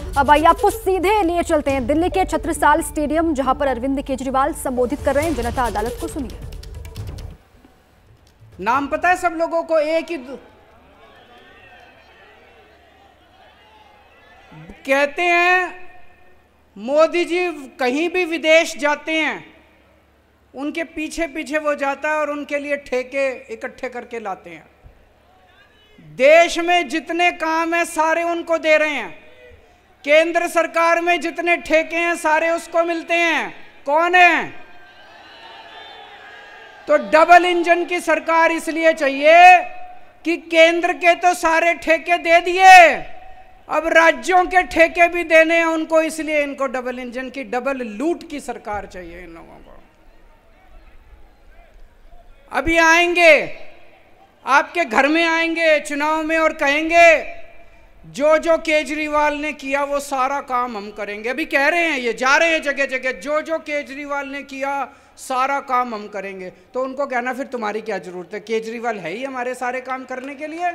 अब आइए आपको सीधे लिए चलते हैं दिल्ली के छत्रसाल स्टेडियम, जहां पर अरविंद केजरीवाल संबोधित कर रहे हैं जनता अदालत को। सुनिए। नाम पता है सब लोगों को? एक ही कहते हैं मोदी जी कहीं भी विदेश जाते हैं, उनके पीछे पीछे वो जाता है और उनके लिए ठेके इकट्ठे करके लाते हैं। देश में जितने काम हैं सारे उनको दे रहे हैं। केंद्र सरकार में जितने ठेके हैं सारे उसको मिलते हैं। कौन है? तो डबल इंजन की सरकार इसलिए चाहिए कि केंद्र के तो सारे ठेके दे दिए, अब राज्यों के ठेके भी देने हैं उनको, इसलिए इनको डबल इंजन की, डबल लूट की सरकार चाहिए इन लोगों को। अभी आएंगे, आपके घर में आएंगे चुनाव में और कहेंगे जो जो केजरीवाल ने किया वो सारा काम हम करेंगे। अभी कह रहे हैं, ये जा रहे हैं जगह जगह, जो जो केजरीवाल ने किया सारा काम हम करेंगे। तो उनको कहना फिर तुम्हारी क्या जरूरत है, केजरीवाल है ही हमारे सारे काम करने के लिए,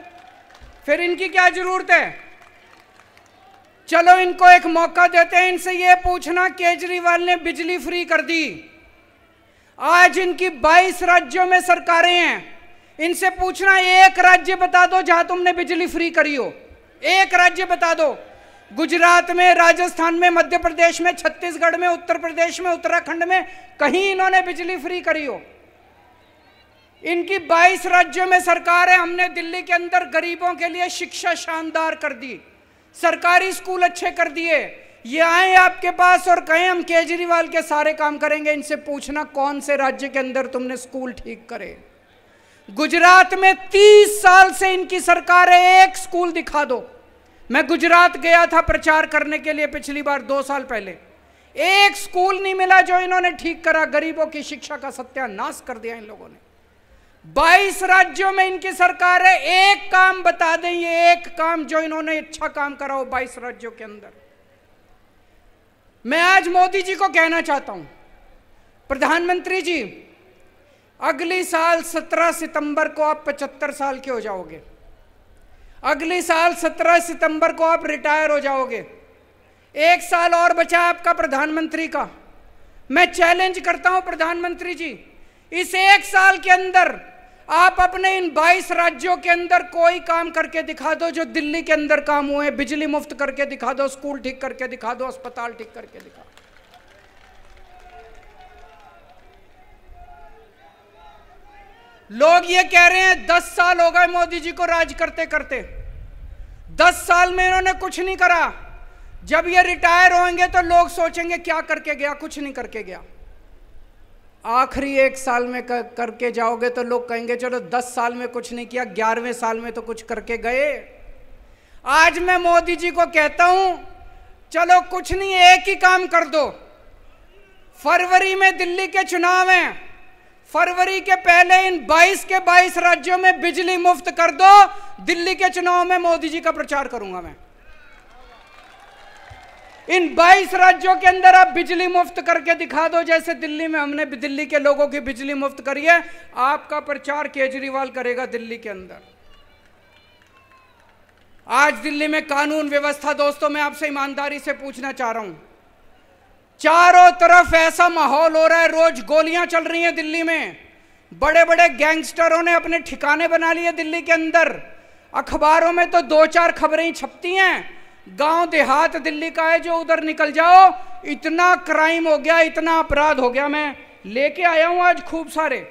फिर इनकी क्या जरूरत है? चलो इनको एक मौका देते हैं, इनसे ये पूछना केजरीवाल ने बिजली फ्री कर दी, आज इनकी 22 राज्यों में सरकारें हैं, इनसे पूछना एक राज्य बता दो जहां तुमने बिजली फ्री करी हो, एक राज्य बता दो। गुजरात में, राजस्थान में, मध्य प्रदेश में, छत्तीसगढ़ में, उत्तर प्रदेश में, उत्तराखंड में कहीं इन्होंने बिजली फ्री करी हो? इनकी 22 राज्यों में सरकार है। हमने दिल्ली के अंदर गरीबों के लिए शिक्षा शानदार कर दी, सरकारी स्कूल अच्छे कर दिए। ये आए आपके पास और कहें हम केजरीवाल के सारे काम करेंगे, इनसे पूछना कौन से राज्य के अंदर तुमने स्कूल ठीक करे? गुजरात में 30 साल से इनकी सरकार है, एक स्कूल दिखा दो। मैं गुजरात गया था प्रचार करने के लिए पिछली बार 2 साल पहले, एक स्कूल नहीं मिला जो इन्होंने ठीक करा। गरीबों की शिक्षा का सत्यानाश कर दिया इन लोगों ने। 22 राज्यों में इनकी सरकार है, एक काम बता दें, ये एक काम जो इन्होंने अच्छा काम करा हो 22 राज्यों के अंदर। मैं आज मोदी जी को कहना चाहता हूं, प्रधानमंत्री जी, अगली साल 17 सितंबर को आप 75 साल के हो जाओगे, अगली साल 17 सितंबर को आप रिटायर हो जाओगे, 1 साल और बचा आपका प्रधानमंत्री का। मैं चैलेंज करता हूं प्रधानमंत्री जी, इस 1 साल के अंदर आप अपने इन 22 राज्यों के अंदर कोई काम करके दिखा दो जो दिल्ली के अंदर काम हुए। बिजली मुफ्त करके दिखा दो, स्कूल ठीक करके दिखा दो, अस्पताल ठीक करके दिखा दो। लोग ये कह रहे हैं 10 साल हो गए मोदी जी को राज करते करते, 10 साल में इन्होंने कुछ नहीं करा। जब ये रिटायर होंगे तो लोग सोचेंगे क्या करके गया, कुछ नहीं करके गया। आखिरी 1 साल में करके जाओगे तो लोग कहेंगे चलो 10 साल में कुछ नहीं किया, 11वें साल में तो कुछ करके गए। आज मैं मोदी जी को कहता हूं चलो कुछ नहीं, एक ही काम कर दो। फरवरी में दिल्ली के चुनाव हैं, फरवरी के पहले इन 22 के 22 राज्यों में बिजली मुफ्त कर दो। दिल्ली के चुनाव में मोदी जी का प्रचार करूंगा मैं। इन 22 राज्यों के अंदर आप बिजली मुफ्त करके दिखा दो, जैसे दिल्ली में हमने दिल्ली के लोगों की बिजली मुफ्त करी है। आपका प्रचार केजरीवाल करेगा दिल्ली के अंदर। आज दिल्ली में कानून व्यवस्था, दोस्तों मैं आपसे ईमानदारी से पूछना चाह रहा हूं, चारों तरफ ऐसा माहौल हो रहा है, रोज गोलियां चल रही हैं दिल्ली में, बड़े बड़े गैंगस्टरों ने अपने ठिकाने बना लिए दिल्ली के अंदर। अखबारों में तो 2-4 खबरें ही छपती हैं, गांव देहात दिल्ली का है जो उधर निकल जाओ इतना क्राइम हो गया, इतना अपराध हो गया। मैं लेके आया हूं आज खूब सारे।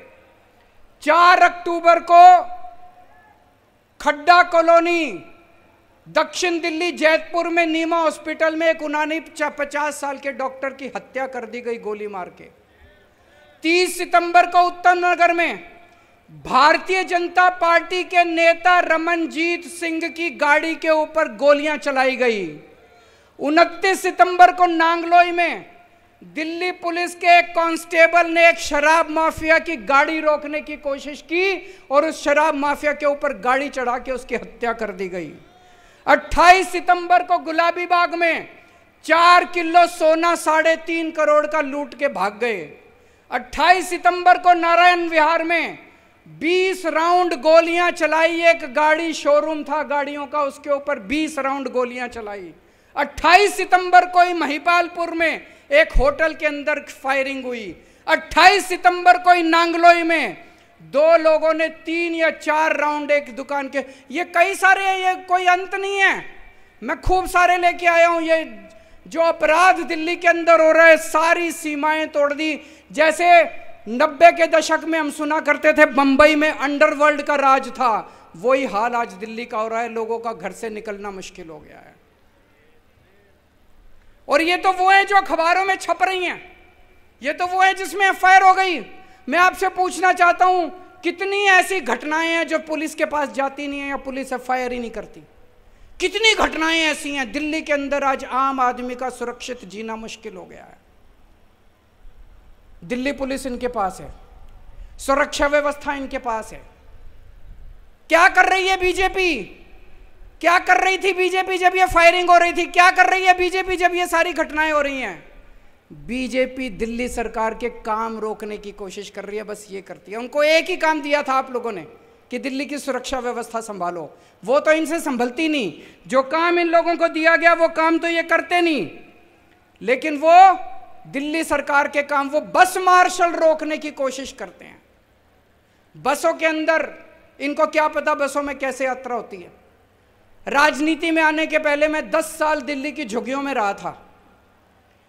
4 अक्टूबर को खड्डा कॉलोनी, दक्षिण दिल्ली जैतपुर में नीमा हॉस्पिटल में एक 49 साल के डॉक्टर की हत्या कर दी गई गोली मार के। 30 सितंबर को उत्तम नगर में भारतीय जनता पार्टी के नेता रमनजीत सिंह की गाड़ी के ऊपर गोलियां चलाई गई। 29 सितंबर को नांगलोई में दिल्ली पुलिस के एक कांस्टेबल ने एक शराब माफिया की गाड़ी रोकने की कोशिश की और उस शराब माफिया के ऊपर गाड़ी चढ़ा के उसकी हत्या कर दी गई। 28 सितंबर को गुलाबी बाग में 4 किलो सोना 3.5 करोड़ का लूट के भाग गए। 28 सितंबर को नारायण विहार में 20 राउंड गोलियां चलाई, एक गाड़ी शोरूम था गाड़ियों का, उसके ऊपर 20 राउंड गोलियां चलाई। 28 सितंबर को ही महिपालपुर में एक होटल के अंदर फायरिंग हुई। 28 सितंबर को ही नांगलोई में 2 लोगों ने 3 या 4 राउंड एक दुकान के, ये कई सारे हैं, ये कोई अंत नहीं है। मैं खूब सारे लेके आया हूं। ये जो अपराध दिल्ली के अंदर हो रहा है, सारी सीमाएं तोड़ दी। जैसे 90 के दशक में हम सुना करते थे बंबई में अंडरवर्ल्ड का राज था, वही हाल आज दिल्ली का हो रहा है। लोगों का घर से निकलना मुश्किल हो गया है। और ये तो वो है जो अखबारों में छप रही हैं, ये तो वो है जिसमें एफआईआर हो गई। मैं आपसे पूछना चाहता हूं, कितनी ऐसी घटनाएं हैं जो पुलिस के पास जाती नहीं है या पुलिस एफआईआर ही नहीं करती? कितनी घटनाएं ऐसी हैं दिल्ली के अंदर? आज आम आदमी का सुरक्षित जीना मुश्किल हो गया है। दिल्ली पुलिस इनके पास है, सुरक्षा व्यवस्था इनके पास है। क्या कर रही है बीजेपी? क्या कर रही थी बीजेपी जब ये फायरिंग हो रही थी? क्या कर रही है बीजेपी जब ये सारी घटनाएं हो रही हैं? बीजेपी दिल्ली सरकार के काम रोकने की कोशिश कर रही है, बस ये करती है। उनको एक ही काम दिया था आप लोगों ने कि दिल्ली की सुरक्षा व्यवस्था संभालो, वो तो इनसे संभलती नहीं। जो काम इन लोगों को दिया गया वो काम तो ये करते नहीं, लेकिन वो दिल्ली सरकार के काम, वो बस मार्शल रोकने की कोशिश करते हैं। बसों के अंदर इनको क्या पता बसों में कैसे यात्रा होती है। राजनीति में आने के पहले मैं 10 साल दिल्ली की झुग्गियों में रहा था।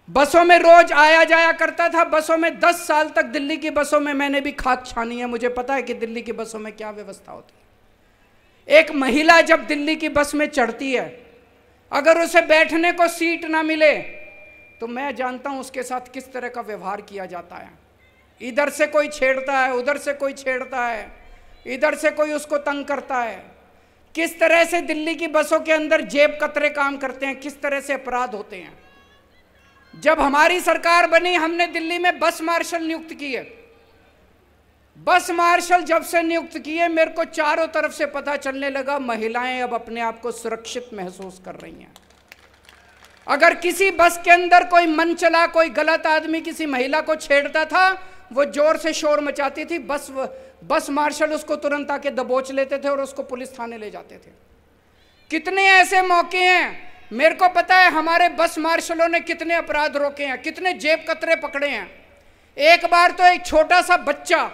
बसों में रोज आया जाया करता था। बसों में 10 साल तक दिल्ली की बसों में मैंने भी खाक छानी है। मुझे पता है कि दिल्ली की बसों में क्या व्यवस्था होती है। एक महिला जब दिल्ली की बस में चढ़ती है, अगर उसे बैठने को सीट ना मिले तो मैं जानता हूं उसके साथ किस तरह का व्यवहार किया जाता है। इधर से कोई छेड़ता है, उधर से कोई छेड़ता है, इधर से कोई उसको तंग करता है। किस तरह से दिल्ली की बसों के अंदर जेब कतरे काम करते हैं, किस तरह से अपराध होते हैं। जब हमारी सरकार बनी, हमने दिल्ली में बस मार्शल नियुक्त किए। बस मार्शल जब से नियुक्त किए, मेरे को चारों तरफ से पता चलने लगा महिलाएं अब अपने आप को सुरक्षित महसूस कर रही हैं। अगर किसी बस के अंदर कोई मनचला, कोई गलत आदमी किसी महिला को छेड़ता था, वो जोर से शोर मचाती थी, बस मार्शल उसको तुरंत आके दबोच लेते थे और उसको पुलिस थाने ले जाते थे। कितने ऐसे मौके हैं, मेरे को पता है हमारे बस मार्शलों ने कितने अपराध रोके हैं, कितने जेब कतरे पकड़े हैं। एक बार तो एक छोटा सा बच्चा,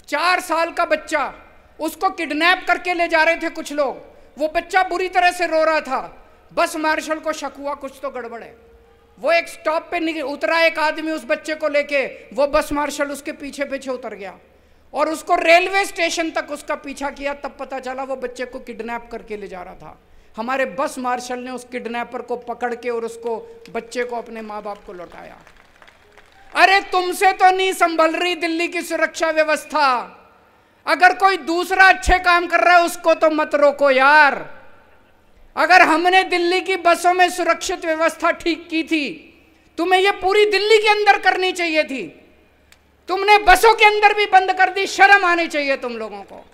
4 साल का बच्चा, उसको किडनैप करके ले जा रहे थे कुछ लोग। वो बच्चा बुरी तरह से रो रहा था। बस मार्शल को शक हुआ कुछ तो गड़बड़ है। वो एक स्टॉप पे उतरा, एक आदमी उस बच्चे को लेके, वो बस मार्शल उसके पीछे पीछे उतर गया और उसको रेलवे स्टेशन तक उसका पीछा किया। तब पता चला वो बच्चे को किडनैप करके ले जा रहा था। हमारे बस मार्शल ने उस किडनैपर को पकड़ के और उसको, बच्चे को, अपने माँ बाप को लौटाया। अरे तुमसे तो नहीं संभल रही दिल्ली की सुरक्षा व्यवस्था। अगर कोई दूसरा अच्छे काम कर रहा है उसको तो मत रोको यार। अगर हमने दिल्ली की बसों में सुरक्षित व्यवस्था ठीक की थी, तुम्हें यह पूरी दिल्ली के अंदर करनी चाहिए थी। तुमने बसों के अंदर भी बंद कर दी। शर्म आनी चाहिए तुम लोगों को।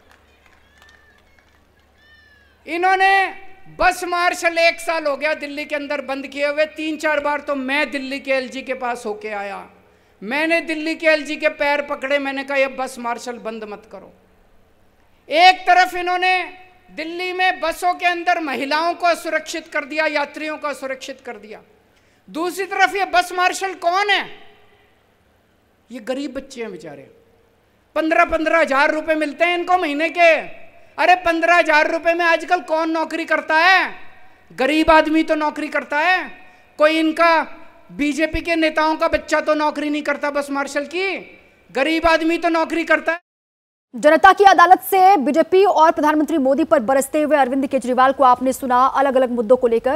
इन्होंने बस मार्शल 1 साल हो गया दिल्ली के अंदर बंद किए हुए। 3-4 बार तो मैं दिल्ली के एलजी के पास होके आया। मैंने दिल्ली के एलजी के पैर पकड़े, मैंने कहा ये बस मार्शल बंद मत करो। एक तरफ इन्होंने दिल्ली में बसों के अंदर महिलाओं को सुरक्षित कर दिया, यात्रियों को सुरक्षित कर दिया। दूसरी तरफ ये बस मार्शल कौन है? ये गरीब बच्चे हैं बेचारे। 15-15 हजार रुपए मिलते हैं इनको महीने के। अरे 15 हजार रुपए में आजकल कौन नौकरी करता है? गरीब आदमी तो नौकरी करता है। कोई इनका बीजेपी के नेताओं का बच्चा तो नौकरी नहीं करता बस मार्शल की, गरीब आदमी तो नौकरी करता है। जनता की अदालत से बीजेपी और प्रधानमंत्री मोदी पर बरसते हुए अरविंद केजरीवाल को आपने सुना अलग अलग मुद्दों को लेकर।